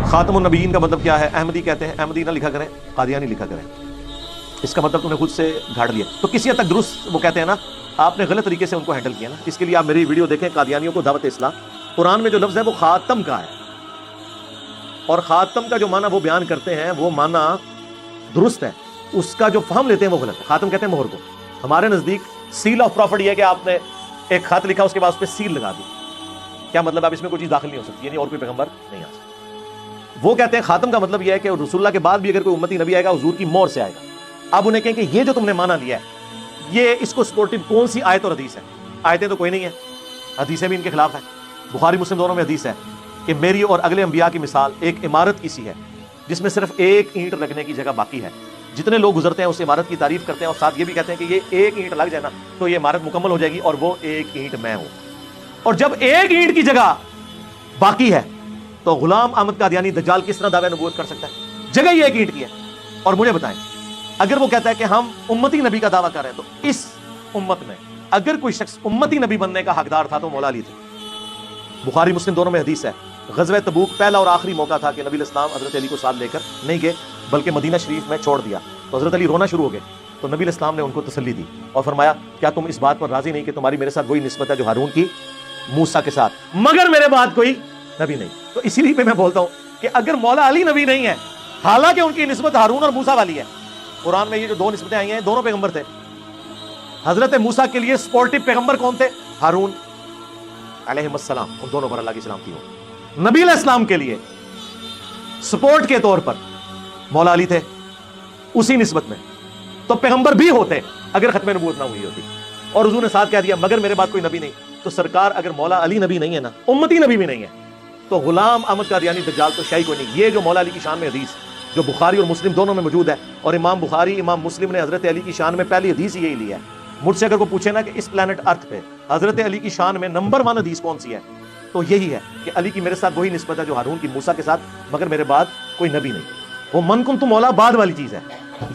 خاتم النبیین کا مطلب کیا ہے؟ احمدی کہتے ہیں، احمدی نہ لکھا کریں، قادیانی لکھا کریں، اس کا مطلب تم نے خود سے گھاڑ لیا. تو کسی حد تک درست وہ کہتے ہیں نا، آپ نے غلط طریقے سے ان کو ہینڈل کیا نا. اس کے لیے آپ میری ویڈیو دیکھیں، قادیانیوں کو دعوت اسلام. قرآن میں جو لفظ ہے وہ خاتم کا ہے، اور خاتم کا جو معنی وہ بیان کرتے ہیں وہ معنی درست ہے، اس کا جو فہم لیتے ہیں وہ غلط ہے. خاتم کہتے ہیں مہر کو. ہمارے نزدیک سیل آف پروفٹ یہ ہے کہ آپ نے ایک خط لکھا، اس کے بعد اس پہ سیل لگا دی. کیا مطلب؟ اب اس میں کوئی چیز داخل نہیں ہو سکتی، یعنی اور کوئی پیغمبر نہیں آ سکتا. وہ کہتے ہیں خاتم کا مطلب یہ ہے کہ رسول اللہ کے بعد بھی اگر کوئی امتی نبی آئے گا حضور کی مہر سے آئے گا. اب انہیں کہیں کہ یہ جو تم نے مانا لیا ہے، یہ اس کو سپورٹو کون سی آیت اور حدیث ہے؟ آیتیں تو کوئی نہیں ہے، حدیثیں بھی ان کے خلاف ہیں. بخاری مسلم دونوں میں حدیث ہے کہ میری اور اگلے انبیاء کی مثال ایک عمارت کی سی ہے جس میں صرف ایک اینٹ رکھنے کی جگہ باقی ہے. جتنے لوگ گزرتے ہیں اس عمارت کی تعریف کرتے ہیں اور ساتھ یہ بھی کہتے ہیں کہ یہ ایک اینٹ لگ جائے نا تو یہ عمارت مکمل ہو جائے گی، اور وہ ایک اینٹ میں ہوں. اور جب ایک اینٹ کی جگہ باقی ہے تو غلام احمد قادیانی دجال کس طرح دعوی نبوت کر سکتا ہے؟ جگہ ہی ایک اینٹ کی ہے. اور مجھے بتائیں، اگر وہ کہتا ہے کہ ہم امتی نبی کا دعویٰ کر رہے ہیں، تو اس امت میں اگر کوئی شخص امتی نبی بننے کا حقدار تھا تو مولا علی تھے. بخاری مسلم دونوں میں حدیث ہے، غزوہ تبوک پہلا اور آخری موقع تھا کہ نبی الاسلام حضرت علی کو ساتھ لے کر نہیں گئے بلکہ مدینہ شریف میں چھوڑ دیا. تو حضرت علی رونا شروع ہو گئے. تو نبی الاسلام نے ان کو تسلی دی اور فرمایا کیا تم اس بات پر راضی نہیں کہ تمہاری میرے ساتھ وہی نسبت ہے جو ہارون کی موسیٰ کے ساتھ، مگر میرے بعد کوئی نبی نہیں. تو اسی لیے میں بولتا ہوں کہ اگر مولا علی نبی نہیں ہے، حالانکہ ان کی نسبت ہارون اور موسیٰ والی ہے، قرآن میں یہ جو دو نسبتیں آئی ہیں دونوں پیغمبر تھے. حضرت موسیٰ کے لیے سپورٹو پیغمبر کون تھے؟ ہارون علیہ السلام، ان دونوں پر اللہ کی سلامتی ہو. نبی علیہ السلام کے لیے سپورٹ کے طور پر مولا علی تھے اسی نسبت میں. تو پیغمبر بھی ہوتے اگر ختم نبوت نہ ہوئی ہوتی. اور حضور نے ساتھ کہہ دیا مگر میرے بعد کوئی نبی نہیں. تو سرکار اگر مولا علی نبی نہیں ہے نا، امتی نبی بھی نہیں ہے، تو غلام احمد قادیانی دجال تو شاہی کوئی نہیں. یہ جو مولا علی کی شان میں حدیث جو بخاری اور مسلم دونوں میں موجود ہے، اور امام بخاری امام مسلم نے حضرت علی کی شان میں پہلی حدیث یہی لی ہے. مجھ سے اگر کوئی پوچھے نا کہ اس پلانٹ ارتھ پہ حضرت علی کی شان میں نمبر 1 حدیث کون سی ہے، تو یہی ہے کہ علی کی میرے ساتھ وہی نسبت ہے جو ہارون کی موسیٰ کے ساتھ، مگر میرے بعد کوئی نبی نہیں. وہ من کنت مولا بعد والی چیز ہے،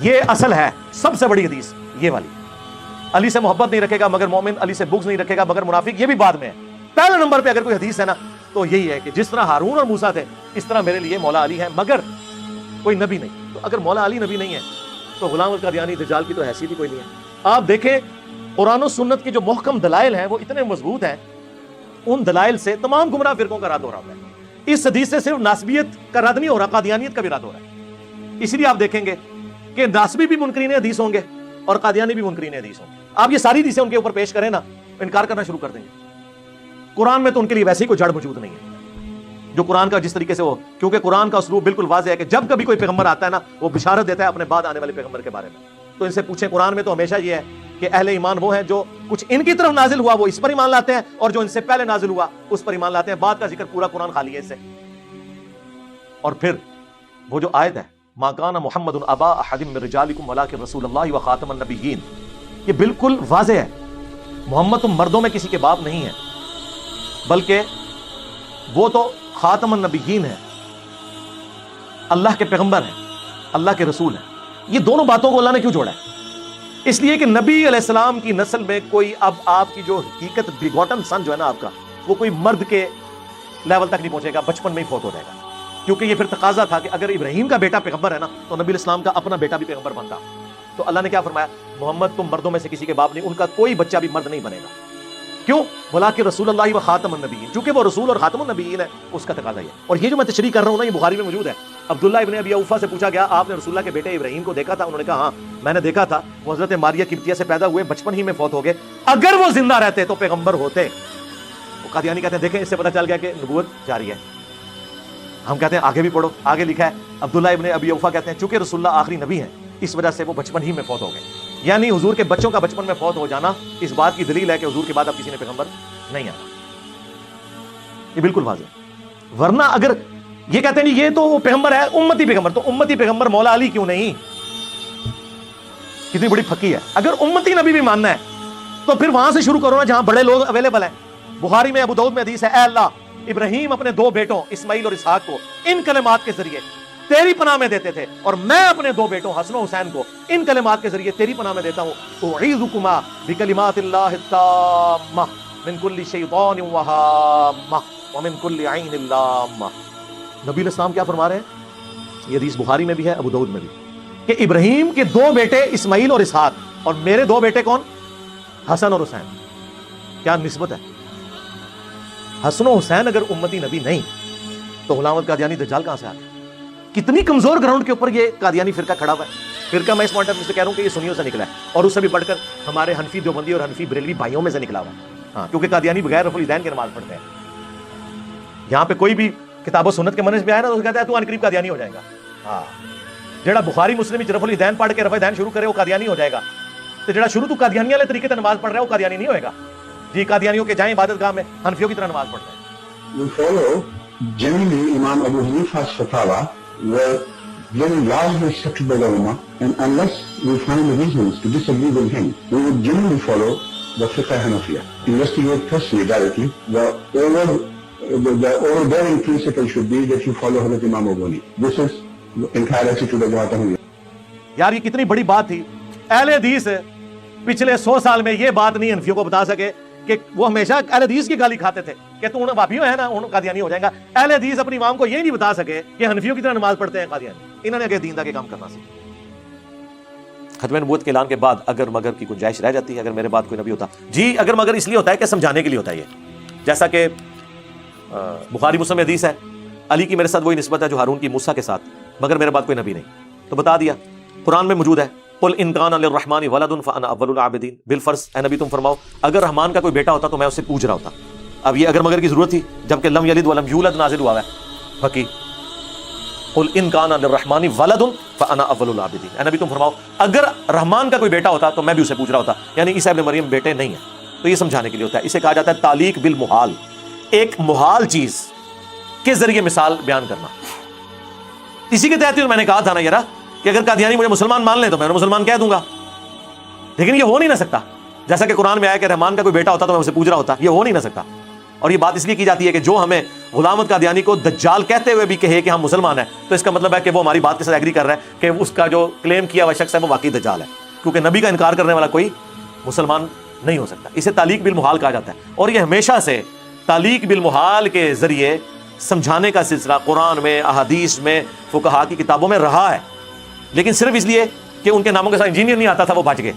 یہ اصل ہے. سب سے بڑی حدیث یہ والی، علی سے محبت نہیں رکھے گا مگر مومن، علی سے بغض نہیں رکھے گا مگر منافق، یہ بھی بعد میں ہے. پہلے نمبر پہ اگر کوئی حدیث ہے نا تو یہی ہے کہ جس طرح ہارون اور موسیٰ تھے اس طرح میرے لیے مولا علی ہیں مگر کوئی نبی نہیں. تو اگر مولا علی نبی نہیں ہے تو غلام القادیانی دجال کی تو حیثیت ہی کوئی نہیں ہے. آپ دیکھیں قرآن و سنت کے جو محکم دلائل ہیں وہ اتنے مضبوط ہیں، ان دلائل سے تمام گمراہ فرقوں کا رد ہو رہا ہے. اس حدیث سے صرف ناسبیت کا رد نہیں ہو رہا، قادیانیت کا بھی رد ہو رہا ہے. اس لیے آپ دیکھیں گے کہ ناسبی بھی منکرین حدیث ہوں گے اور قادیانی بھی منکرین حدیث ہوں گے. آپ یہ ساری حدیثیں ان کے اوپر پیش کریں نا، انکار کرنا شروع کر دیں گے. قرآن میں تو ان کے لیے ویسے ہی کوئی جڑ موجود نہیں ہے جو قرآن کا جس طریقے سے وہ، کیونکہ قرآن کا اسلوب بالکل واضح ہے کہ جب کبھی کوئی پیغمبر آتا ہے نا وہ بشارت دیتا ہے اپنے بعد آنے والے پیغمبر کے بارے میں. تو ان سے پوچھیں، قرآن میں تو ہمیشہ یہ ہے کہ اہل ایمان وہ ہیں جو کچھ ان کی طرف نازل ہوا وہ اس پر ایمان لاتے ہیں، اور جو ان سے پہلے نازل ہوا اس پر ایمان لاتے ہیں. بعد کا ذکر پورا قرآن خالی ہے اس سے. اور پھر وہ جو آیت ہے ما کان محمد ابا احد من رجالکم ولکن رسول اللہ وخاتم النبیین، یہ بالکل واضح ہے. محمد تم مردوں میں کسی کے باپ نہیں ہیں بلکہ وہ تو خاتم النبیین ہے، اللہ کے پیغمبر ہیں، اللہ کے رسول ہیں. یہ دونوں باتوں کو اللہ نے کیوں جوڑا ہے؟ اس لیے کہ نبی علیہ السلام کی نسل میں کوئی، اب آپ کی جو حقیقت بیگوٹن سن جو ہے نا آپ کا، وہ کوئی مرد کے لیول تک نہیں پہنچے گا، بچپن میں ہی فوت ہو جائے گا. کیونکہ یہ پھر تقاضا تھا کہ اگر ابراہیم کا بیٹا پیغمبر ہے نا تو نبی الاسلام کا اپنا بیٹا بھی پیغمبر بنتا. تو اللہ نے کیا فرمایا؟ محمد تم مردوں میں سے کسی کے باپ نہیں، ان کا کوئی بچہ بھی مرد نہیں بنے گا. کیوں؟ ولاکن رسول اللہ و خاتم النبیین، چونکہ وہ رسول اور خاتم النبیین ہے، اس کا تقاضا ہے. اور یہ جو میں تشریح کر رہا ہوں نا یہ بخاری میں موجود ہے. عبداللہ ابن ابی اوفا سے پوچھا گیا آپ نے رسول اللہ کے بیٹے ابراہیم کو دیکھا تھا؟ انہوں نے کہا ہاں میں نے دیکھا تھا، وہ حضرت ماریہ قبطیہ سے پیدا ہوئے، بچپن ہی میں فوت ہو گئے، اگر وہ زندہ رہتے تو پیغمبر ہوتے. وہ قادیانی کہتے ہیں دیکھیں اس سے پتہ چل گیا کہ نبوت جاری ہے. ہم کہتے ہیں آگے بھی پڑھو، آگے لکھا ہے عبداللہ ابن ابی اوفا کہتے ہیں چونکہ رسول اللہ آخری نبی ہیں اس وجہ سے وہ بچپن ہی میں فوت ہو گئے. یعنی حضور کے بچوں کا بچپن میں فوت ہو جانا اس بات کی دلیل ہے کہ حضور کے بعد اب کسی نے پیغمبر نہیں آنا. یہ بالکل واضح. ورنہ اگر یہ کہتے ہیں یہ تو وہ پیغمبر ہے امتی پیغمبر، تو امتی پیغمبر مولا علی کیوں نہیں؟ کتنی بڑی پھکی ہے. اگر امتی نبی بھی ماننا ہے تو پھر وہاں سے شروع کرو نا جہاں بڑے لوگ اویلیبل ہیں. بخاری میں ابو داؤد میں حدیث ہے اے اللہ ابراہیم اپنے 2 بیٹوں اسماعیل اور اسحاق کو ان کلمات کے ذریعے تیری پناہ میں دیتے تھے، اور میں اپنے 2 بیٹوں حسن و حسین کو ان کلمات کے ذریعے تیری پناہ میں دیتا ہوں اعیذکما بکلمات اللہ التامہ من کل شیطان وہامہ ومن کل عین لامہ. نبی علیہ السلام کیا فرما رہے ہیں؟ یہ حدیث بخاری میں بھی ہے، ابو داؤد میں بھی، کہ ابراہیم کے 2 بیٹے اسماعیل اور اسحاق، اور میرے 2 بیٹے کون؟ حسن اور حسین۔ کیا نسبت ہے؟ حسن و حسین اگر امتی نبی نہیں تو غلام احمد قادیانی دجال کہاں سے آ گیا؟ کتنی کمزور گراؤنڈ کے اوپر یہ قادیانی فرقہ کھڑا ہوا ہے۔ فرقہ میں اس پوائنٹ آف ویو سے کہہ رہا ہوں کہ یہ سنیوں سے نکلا ہے، اور اس سے بھی بڑھ کر ہمارے حنفی دیوبندی اور حنفی بریلوی بھائیوں میں سے نکلا ہوا ہے۔ ہاں، کیونکہ قادیانی بغیر رفع الیدین کی نماز پڑھتے ہیں۔ یہاں پہ کوئی بھی کتاب و سنت کے منہج میں آئے نا تو کہتا ہے تو ان قریب قادیانی ہو جائے گا۔ ہاں، جڑا بخاری مسلم وچ رفع الیدین پڑھ کے رفع الیدین شروع کرے وہ قادیانی ہو جائے گا، تو جڑا شروع تو قادیانی والے طریقے سے نماز پڑھ رہا ہے وہ قادیانی نہیں ہوئے گا۔ جی قادیانیوں کے جائیں عبادت گاہ میں حنفیوں کی طرح نماز پڑھ رہے ہیں۔ We follow generally Imam Abu Hanifa's fatwa were very largely accepted by the Ummah, and unless we find reasons to disagree with him, we would generally follow the Fiqh Hanafiya. Investigate personally directly. The overbearing principle should be that you follow Hazrat Imam Abu Hanifa. This is the entire attitude of Wahhabiyya. یار یہ کتنی بڑی بات تھی، اہل حدیث پچھلے 100 سال میں یہ بات نہیں حنفیوں کو بتا سکے کہ وہ ہمیشہ اہل حدیث کی گالی کھاتے تھے کہ تو انہیں وہابیوں ہے نا انہوں قادیانی ہو جائیں گا۔ اہل حدیث اپنی عوام کو یہ نہیں بتا سکے کہ حنفیوں کی طرح نماز پڑھتے ہیں قادیانی۔ انہوں نے آگے دین دا کے کام کرنا سیکھا۔ ختم نبوت کے اعلان کے بعد اگر مگر کی گنجائش رہ جاتی ہے اگر میرے بعد کوئی نبی ہوتا، جی اگر مگر اس لیے ہوتا ہے کہ سمجھانے کے لیے ہوتا ہے یہ، جیسا کہ بخاری مسلم میں حدیث ہے علی کی میرے ساتھ وہی نسبت ہے جو ہارون کی موسیٰ کے ساتھ، مگر میرے بعد کوئی نبی نہیں، تو بتا دیا۔ قرآن میں موجود ہے قل ان کان للرحمن ولد فانا اول العابدین، بالفرض اے نبی تم فرماؤ اگر رحمان کا کوئی بیٹا ہوتا تو میں اس سے پوچھ رہا ہوتا۔ اب یہ اگر مگر کی ضرورت تھی جبکہ لم یلد ولم یولد نازل ہوا ہے حقی، قل ان کان للرحمن ولد فانا اول العابدین، اے نبی تم فرماؤ اگر رحمان کا کوئی بیٹا ہوتا تو میں بھی اسے پوچھ رہا ہوتا، یعنی عیسیٰ ابن مریم بیٹے نہیں ہیں۔ تو یہ سمجھانے کے لیے ہوتا ہے، اسے کہا جاتا ہے تعلیق بالمحال، ایک محال چیز کے ذریعے مثال بیان کرنا۔ اسی کے تحت میں نے کہا تھا نا یار کہ اگر قادیانی مجھے مسلمان مان لیں تو میں انہیں مسلمان کہہ دوں گا، لیکن یہ ہو نہیں نہ سکتا، جیسا کہ قرآن میں آیا کہ رحمان کا کوئی بیٹا ہوتا تو میں اسے پوچھ رہا ہوتا، یہ ہو نہیں نہ سکتا۔ اور یہ بات اس لیے کی جاتی ہے کہ جو ہمیں غلام احمد قادیانی کو دجال کہتے ہوئے بھی کہے کہ ہم مسلمان ہیں تو اس کا مطلب ہے کہ وہ ہماری بات کے ساتھ ایگری کر رہا ہے کہ اس کا جو کلیم کیا ہوا شخص ہے وہ واقعی دجال ہے، کیونکہ نبی کا انکار کرنے والا کوئی مسلمان نہیں ہو سکتا۔ اسے تعلیق بالمحال کہا جاتا ہے، اور یہ ہمیشہ سے تعلیق بالمحال کے ذریعے سمجھانے کا سلسلہ قرآن میں، احادیث میں، فقہا کی کتابوں میں رہا ہے، لیکن صرف اس لیے کہ ان کے ناموں کے ساتھ انجینئر نہیں آتا تھا وہ بچ گئے۔